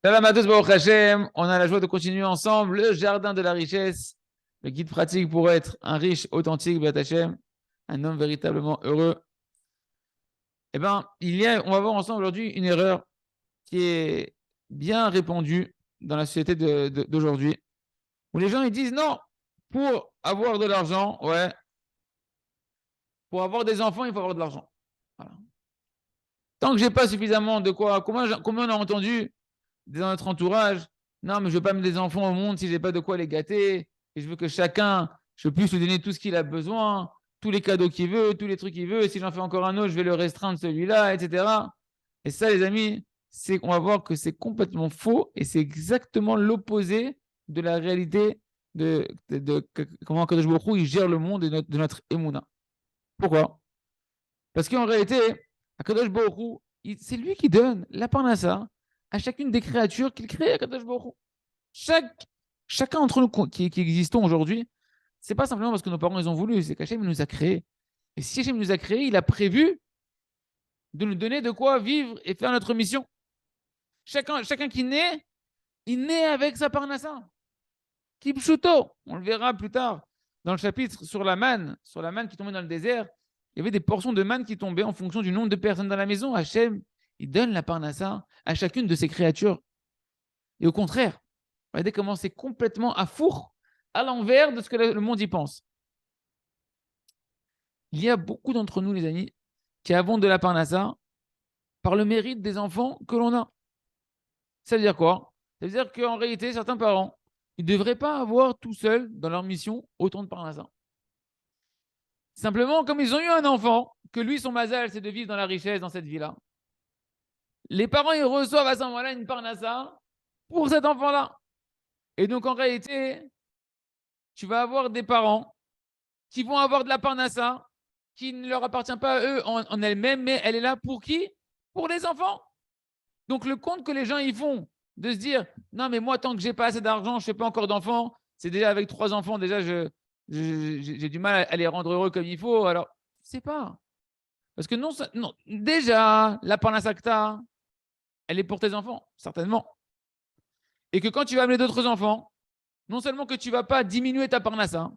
Salam à tous, Baruch Hashem. On a la joie de continuer ensemble le jardin de la richesse, le guide pratique pour être un riche authentique, Baruch Hashem, un homme véritablement heureux. Eh bien, on va voir ensemble aujourd'hui une erreur qui est bien répandue dans la société d'aujourd'hui, où les gens ils disent non, pour avoir de l'argent, ouais, pour avoir des enfants, il faut avoir de l'argent. Voilà. Tant que j'ai pas suffisamment de quoi, combien on a entendu dans notre entourage, non, mais je veux pas mettre des enfants au monde si j'ai pas de quoi les gâter. Et je veux que chacun, je puisse lui donner tout ce qu'il a besoin, tous les cadeaux qu'il veut, tous les trucs qu'il veut. Et si j'en fais encore un autre, je vais le restreindre celui-là, etc. Et ça, les amis, on va voir que c'est complètement faux et c'est exactement l'opposé de la réalité de comment Kadosh Baruch Hu, il gère le monde de notre émouna. Pourquoi? Parce qu'en réalité, Akadosh Baruch c'est lui qui donne la parnassa à chacune des créatures qu'il crée, Akadosh Baruch Hu. Chacun d'entre nous qui existons aujourd'hui, c'est pas simplement parce que nos parents ils ont voulu, c'est qu'Hachem nous a créés. Et si Hachem nous a créés, il a prévu de nous donner de quoi vivre et faire notre mission. Chacun qui naît, il naît avec sa parnassa. Kipchuto, on le verra plus tard dans le chapitre sur la manne qui tombait dans le désert. Il y avait des portions de manne qui tombaient en fonction du nombre de personnes dans la maison. Hachem, il donne la parnassa à chacune de ses créatures. Et au contraire, regardez comment c'est complètement à four, à l'envers de ce que le monde y pense. Il y a beaucoup d'entre nous, les amis, qui avons de la parnassa par le mérite des enfants que l'on a. Ça veut dire quoi? Ça veut dire qu'en réalité, certains parents, ils ne devraient pas avoir tout seuls dans leur mission autant de parnassa. Simplement, comme ils ont eu un enfant, que lui, son mazal, c'est de vivre dans la richesse dans cette vie-là, les parents, ils reçoivent à ce moment-là une parnassa pour cet enfant-là. Et donc, en réalité, tu vas avoir des parents qui vont avoir de la parnassa qui ne leur appartient pas à eux en elle-même, mais elle est là pour qui? Pour les enfants. Donc, le compte que les gens ils font de se dire non, mais moi, tant que j'ai pas assez d'argent, je ne fais pas encore d'enfants, c'est déjà avec 3 enfants, déjà, j'ai du mal à les rendre heureux comme il faut. Alors, c'est pas. Parce que non, déjà, la parnassacta, elle est pour tes enfants, certainement. Et que quand tu vas amener d'autres enfants, non seulement que tu ne vas pas diminuer ta parnassa,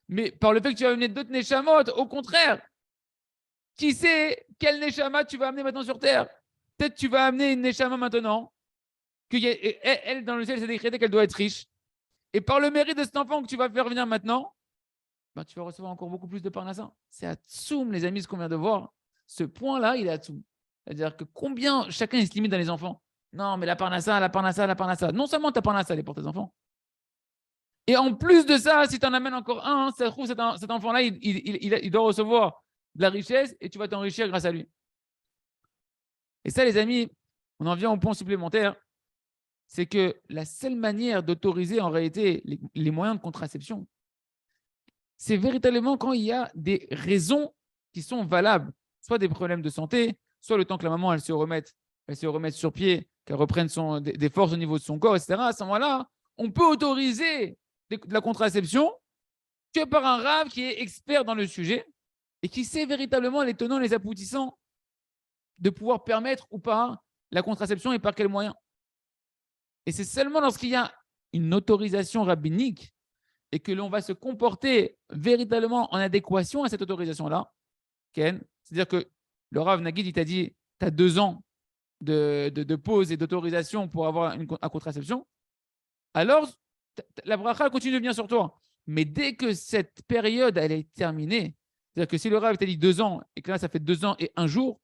mais par le fait que tu vas amener d'autres neshamot, au contraire, qui sait quel neshama tu vas amener maintenant sur terre? Peut-être tu vas amener une neshama maintenant, elle, dans le ciel, c'est décrété qu'elle doit être riche. Et par le mérite de cet enfant que tu vas faire venir maintenant, ben, tu vas recevoir encore beaucoup plus de parnassa. C'est à Tsoum, les amis, ce qu'on vient de voir. Ce point-là, il est à Tsoum. C'est-à-dire que combien chacun il se limite dans les enfants. Non, mais la parnassa, la parnassa, la parnassa. Non seulement ta parnassa, elle est pour tes enfants. Et en plus de ça, si tu en amènes encore un, ça se trouve, cet enfant-là, il doit recevoir de la richesse et tu vas t'enrichir grâce à lui. Et ça, les amis, on en vient au point supplémentaire, c'est que la seule manière d'autoriser en réalité les moyens de contraception, c'est véritablement quand il y a des raisons qui sont valables, soit des problèmes de santé, soit le temps que la maman elle se remette sur pied, qu'elle reprenne des forces au niveau de son corps, etc. À ce moment-là, on peut autoriser de la contraception que par un rave qui est expert dans le sujet et qui sait véritablement les tenants et les aboutissants de pouvoir permettre ou pas la contraception et par quels moyens. Et c'est seulement lorsqu'il y a une autorisation rabbinique et que l'on va se comporter véritablement en adéquation à cette autorisation-là, Ken, c'est-à-dire que le Rav Nagid, il t'a dit, tu as 2 ans de pause et d'autorisation pour avoir une contraception, alors la bracha continue de venir sur toi. Mais dès que cette période elle est terminée, c'est-à-dire que si le Rav t'a dit 2 ans et que là ça fait 2 ans et un jour,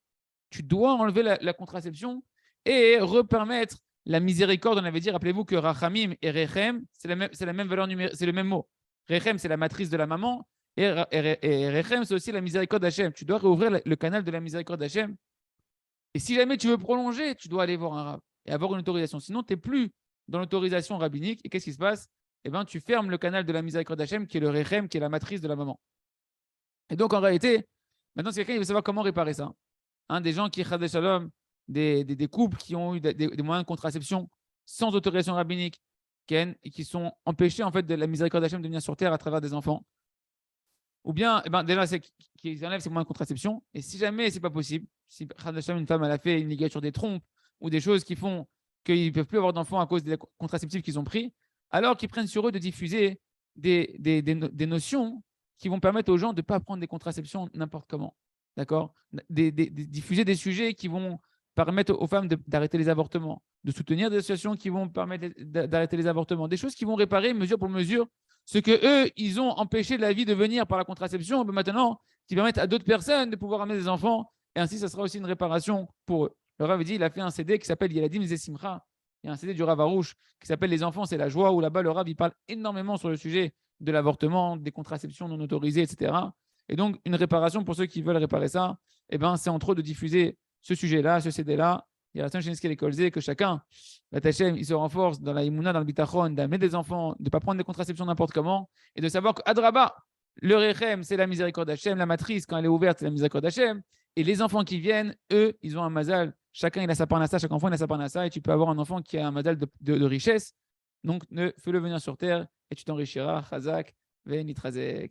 tu dois enlever la contraception et repermettre la miséricorde. On avait dit, rappelez-vous que Rachamim et Rechem, c'est la même valeur numérique, c'est le même mot. Rechem, c'est la matrice de la maman, et Rechem, c'est aussi la miséricorde d'Hachem. Tu dois réouvrir le canal de la miséricorde d'Hachem. Et si jamais tu veux prolonger, tu dois aller voir un rab et avoir une autorisation. Sinon, tu n'es plus dans l'autorisation rabbinique. Et qu'est-ce qui se passe? Eh bien, tu fermes le canal de la miséricorde d'Hachem, qui est le Rechem, qui est la matrice de la maman. Et donc, en réalité, maintenant, si quelqu'un veut savoir comment réparer ça, des gens qui, des couples qui ont eu des moyens de contraception sans autorisation rabbinique, et qui sont empêchés en fait de la miséricorde d'Hachem de venir sur terre à travers des enfants. Ou bien, déjà, c'est qu'ils enlèvent ces moyens de contraception. Et si jamais c'est pas possible, si une femme elle a fait une ligature des trompes ou des choses qui font qu'ils ne peuvent plus avoir d'enfants à cause des contraceptifs qu'ils ont pris, alors qu'ils prennent sur eux de diffuser des notions qui vont permettre aux gens de ne pas prendre des contraceptions n'importe comment. D'accord, diffuser des sujets qui vont permettre aux femmes d'arrêter les avortements, de soutenir des associations qui vont permettre d'arrêter les avortements, des choses qui vont réparer mesure pour mesure ce que eux, ils ont empêché de la vie de venir par la contraception, maintenant, qui permettent à d'autres personnes de pouvoir amener des enfants, et ainsi, ça sera aussi une réparation pour eux. Le Rav dit, il a fait un CD qui s'appelle Yeladim Zesimcha. Il y a un CD du Rav Arouche qui s'appelle Les enfants, c'est la joie, où là-bas, le Rav, il parle énormément sur le sujet de l'avortement, des contraceptions non autorisées, etc. Et donc, une réparation pour ceux qui veulent réparer ça, eh ben, c'est entre autres de diffuser ce sujet-là, ce CD-là. Il y a la chaîne que chacun, la Tachem, il se renforce dans la Imuna, dans le Bitachon, d'amener des enfants, de ne pas prendre des contraceptions n'importe comment, et de savoir qu'Adraba, le Rechem, c'est la miséricorde d'Hachem, la matrice, quand elle est ouverte, c'est la miséricorde d'Hachem, et les enfants qui viennent, eux, ils ont un mazal, chacun il a sa parnassa, chaque enfant il a sa parnassa, et tu peux avoir un enfant qui a un mazal de richesse, donc fais-le venir sur terre, et tu t'enrichiras, Chazak, Venitrazek.